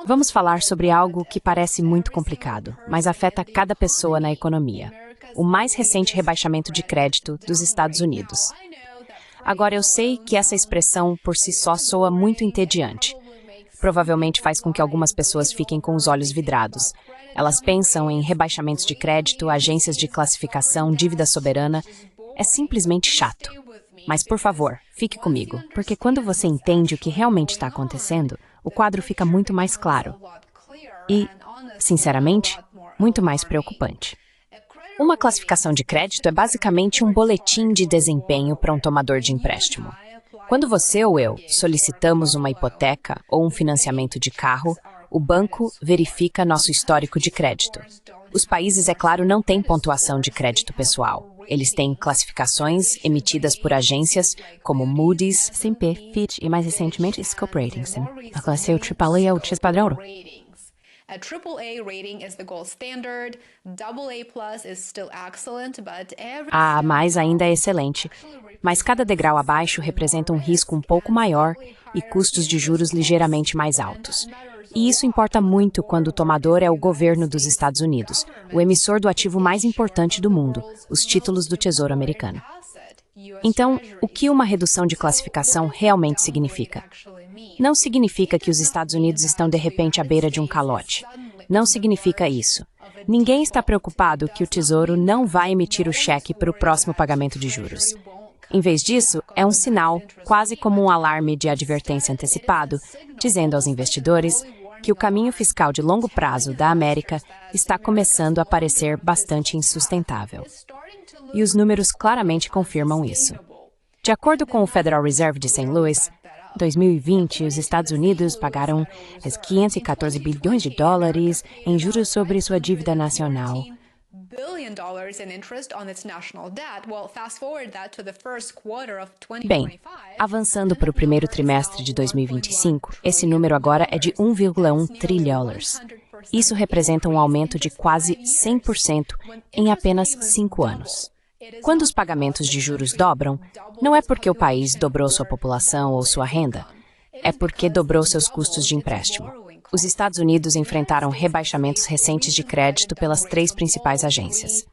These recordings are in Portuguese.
Vamos falar sobre algo que parece muito complicado, mas afeta cada pessoa na economia. O mais recente rebaixamento de crédito dos Estados Unidos. Agora, eu sei que essa expressão por si só soa muito entediante. Provavelmente faz com que algumas pessoas fiquem com os olhos vidrados. Elas pensam em rebaixamentos de crédito, agências de classificação, dívida soberana. É simplesmente chato. Mas, por favor, fique comigo, porque quando você entende o que realmente está acontecendo, o quadro fica muito mais claro. E, sinceramente, muito mais preocupante. Uma classificação de crédito é basicamente um boletim de desempenho para um tomador de empréstimo. Quando você ou eu solicitamos uma hipoteca ou um financiamento de carro, o banco verifica nosso histórico de crédito. Os países, é claro, não têm pontuação de crédito pessoal. Eles têm classificações emitidas por agências como Moody's, S&P, Fitch e, mais recentemente, Scope Ratings. A classe é o AAA ou o padrão. A AAA rating is the gold standard. AA+ is still excellent, but A mais ainda é excelente, mas cada degrau abaixo representa um risco um pouco maior e custos de juros ligeiramente mais altos. E isso importa muito quando o tomador é o governo dos Estados Unidos, o emissor do ativo mais importante do mundo, os títulos do Tesouro Americano. Então, o que uma redução de classificação realmente significa? Não significa que os Estados Unidos estão de repente à beira de um calote. Não significa isso. Ninguém está preocupado que o Tesouro não vai emitir o cheque para o próximo pagamento de juros. Em vez disso, é um sinal, quase como um alarme de advertência antecipado, dizendo aos investidores que o caminho fiscal de longo prazo da América está começando a parecer bastante insustentável. E os números claramente confirmam isso. De acordo com o Federal Reserve de St. Louis, em 2020, os Estados Unidos pagaram 514 bilhões de dólares em juros sobre sua dívida nacional. Bem, avançando para o primeiro trimestre de 2025, esse número agora é de 1,1 trilhão. Isso representa um aumento de quase 100% em apenas 5 anos. Quando os pagamentos de juros dobram, não é porque o país dobrou sua população ou sua renda, é porque dobrou seus custos de empréstimo. Os Estados Unidos enfrentaram rebaixamentos recentes de crédito pelas 3 principais agências: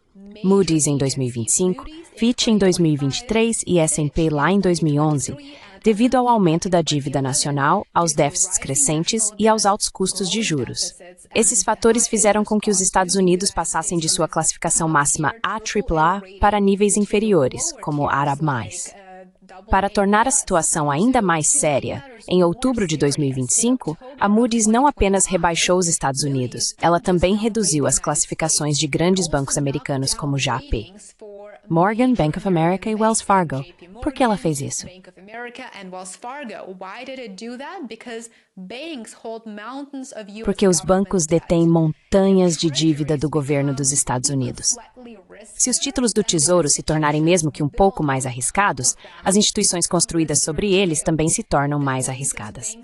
Moody's em 2025, Fitch em 2023 e S&P lá em 2011, devido ao aumento da dívida nacional, aos déficits crescentes e aos altos custos de juros. Esses fatores fizeram com que os Estados Unidos passassem de sua classificação máxima AAA para níveis inferiores, como ARA+. Para tornar a situação ainda mais séria, em outubro de 2025, a Moody's não apenas rebaixou os Estados Unidos, ela também reduziu as classificações de grandes bancos americanos como JP, Morgan, Bank of America e Wells Fargo. Por que ela fez isso? Porque os bancos detêm montanhas de dívida do governo dos Estados Unidos. Se os títulos do Tesouro se tornarem mesmo que um pouco mais arriscados, as instituições construídas sobre eles também se tornam mais arriscadas.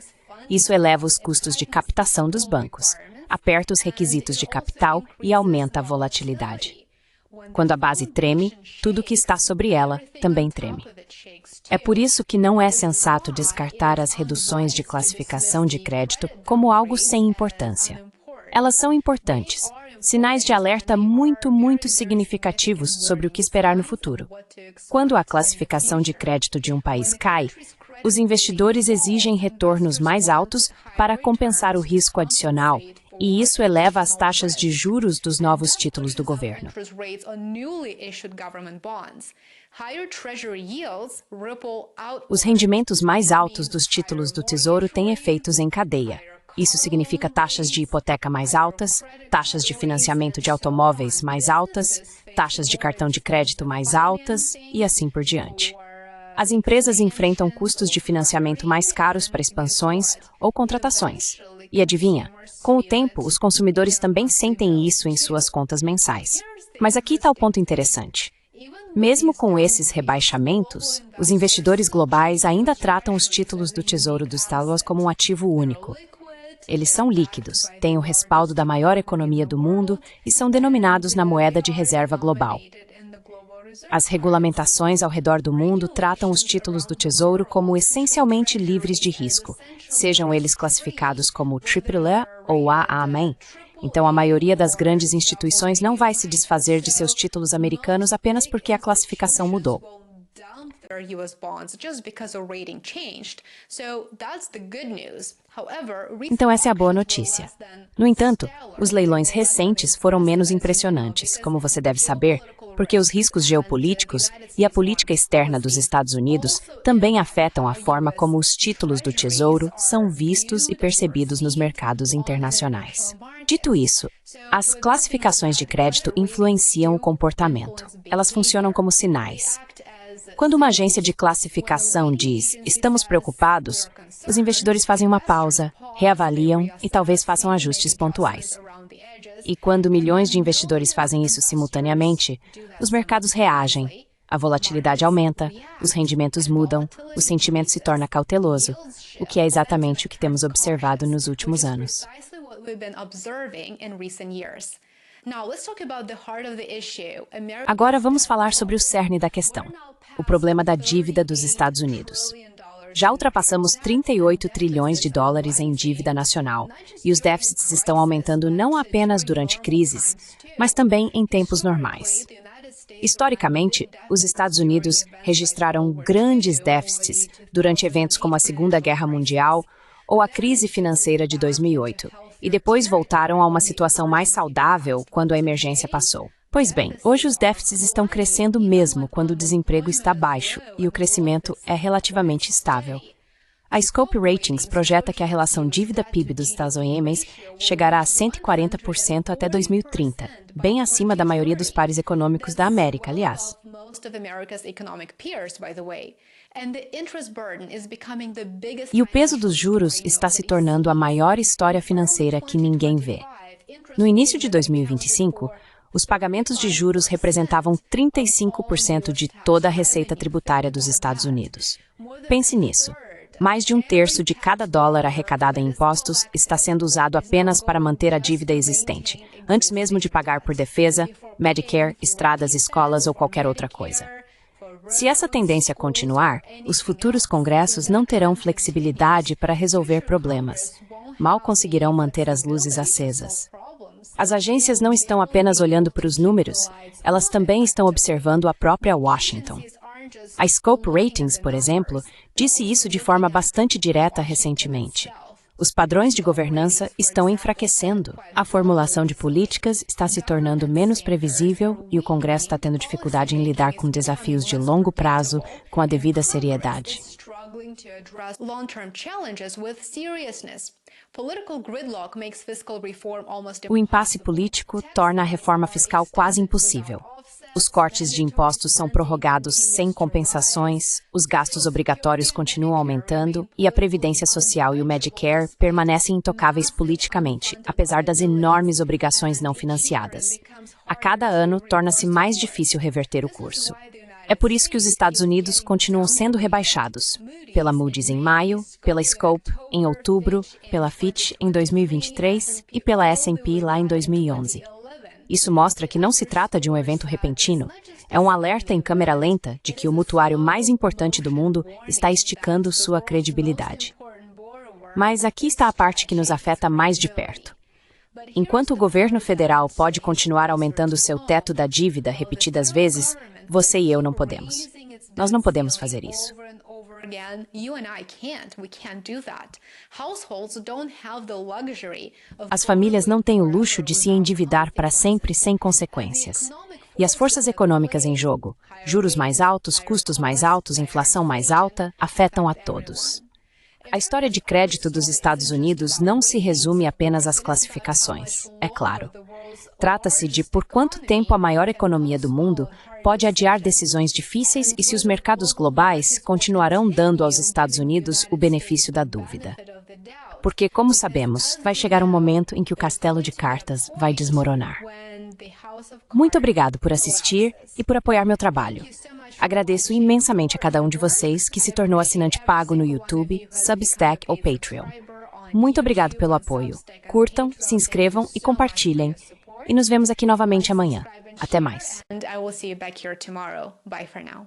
Isso eleva os custos de captação dos bancos, aperta os requisitos de capital e aumenta a volatilidade. Quando a base treme, tudo que está sobre ela também treme. É por isso que não é sensato descartar as reduções de classificação de crédito como algo sem importância. Elas são importantes, sinais de alerta muito significativos sobre o que esperar no futuro. Quando a classificação de crédito de um país cai, os investidores exigem retornos mais altos para compensar o risco adicional, e isso eleva as taxas de juros dos novos títulos do governo. Os rendimentos mais altos dos títulos do Tesouro têm efeitos em cadeia. Isso significa taxas de hipoteca mais altas, taxas de financiamento de automóveis mais altas, taxas de cartão de crédito mais altas e assim por diante. As empresas enfrentam custos de financiamento mais caros para expansões ou contratações. E adivinha, com o tempo, os consumidores também sentem isso em suas contas mensais. Mas aqui está o ponto interessante. Mesmo com esses rebaixamentos, os investidores globais ainda tratam os títulos do Tesouro dos Estados Unidos como um ativo único. Eles são líquidos, têm o respaldo da maior economia do mundo e são denominados na moeda de reserva global. As regulamentações ao redor do mundo tratam os títulos do Tesouro como essencialmente livres de risco, sejam eles classificados como AAA ou AA-. Então, a maioria das grandes instituições não vai se desfazer de seus títulos americanos apenas porque a classificação mudou. Então, essa é a boa notícia. No entanto, os leilões recentes foram menos impressionantes, como você deve saber, porque os riscos geopolíticos e a política externa dos Estados Unidos também afetam a forma como os títulos do Tesouro são vistos e percebidos nos mercados internacionais. Dito isso, as classificações de crédito influenciam o comportamento. Elas funcionam como sinais. Quando uma agência de classificação diz "estamos preocupados", os investidores fazem uma pausa, reavaliam e talvez façam ajustes pontuais. E quando milhões de investidores fazem isso simultaneamente, os mercados reagem, a volatilidade aumenta, os rendimentos mudam, o sentimento se torna cauteloso, o que é exatamente o que temos observado nos últimos anos. Agora vamos falar sobre o cerne da questão, o problema da dívida dos Estados Unidos. Já ultrapassamos 38 trilhões de dólares em dívida nacional, e os déficits estão aumentando não apenas durante crises, mas também em tempos normais. Historicamente, os Estados Unidos registraram grandes déficits durante eventos como a Segunda Guerra Mundial ou a crise financeira de 2008, e depois voltaram a uma situação mais saudável quando a emergência passou. Pois bem, hoje os déficits estão crescendo mesmo quando o desemprego está baixo e o crescimento é relativamente estável. A Scope Ratings projeta que a relação dívida-PIB dos Estados Unidos chegará a 140% até 2030, bem acima da maioria dos pares econômicos da América, aliás. E o peso dos juros está se tornando a maior história financeira que ninguém vê. No início de 2025, os pagamentos de juros representavam 35% de toda a receita tributária dos Estados Unidos. Pense nisso. Mais de um terço de cada dólar arrecadado em impostos está sendo usado apenas para manter a dívida existente, antes mesmo de pagar por defesa, Medicare, estradas, escolas ou qualquer outra coisa. Se essa tendência continuar, os futuros congressos não terão flexibilidade para resolver problemas. Mal conseguirão manter as luzes acesas. As agências não estão apenas olhando para os números, elas também estão observando a própria Washington. A Scope Ratings, por exemplo, disse isso de forma bastante direta recentemente. Os padrões de governança estão enfraquecendo. A formulação de políticas está se tornando menos previsível e o Congresso está tendo dificuldade em lidar com desafios de longo prazo com a devida seriedade. O impasse político torna a reforma fiscal quase impossível. Os cortes de impostos são prorrogados sem compensações, os gastos obrigatórios continuam aumentando e a Previdência Social e o Medicare permanecem intocáveis politicamente, apesar das enormes obrigações não financiadas. A cada ano, torna-se mais difícil reverter o curso. É por isso que os Estados Unidos continuam sendo rebaixados, pela Moody's em maio, pela Scope em outubro, pela Fitch em 2023 e pela S&P lá em 2011. Isso mostra que não se trata de um evento repentino, é um alerta em câmera lenta de que o mutuário mais importante do mundo está esticando sua credibilidade. Mas aqui está a parte que nos afeta mais de perto. Enquanto o governo federal pode continuar aumentando seu teto da dívida repetidas vezes, você e eu não podemos. Nós não podemos fazer isso. As famílias não têm o luxo de se endividar para sempre sem consequências. E as forças econômicas em jogo, juros mais altos, custos mais altos, inflação mais alta, afetam a todos. A história de crédito dos Estados Unidos não se resume apenas às classificações, é claro. Trata-se de por quanto tempo a maior economia do mundo pode adiar decisões difíceis e se os mercados globais continuarão dando aos Estados Unidos o benefício da dúvida. Porque, como sabemos, vai chegar um momento em que o castelo de cartas vai desmoronar. Muito obrigado por assistir e por apoiar meu trabalho. Agradeço imensamente a cada um de vocês que se tornou assinante pago no YouTube, Substack ou Patreon. Muito obrigado pelo apoio. Curtam, se inscrevam e compartilhem. E nos vemos aqui novamente amanhã. Até mais. And I will see you back here tomorrow. Bye for now.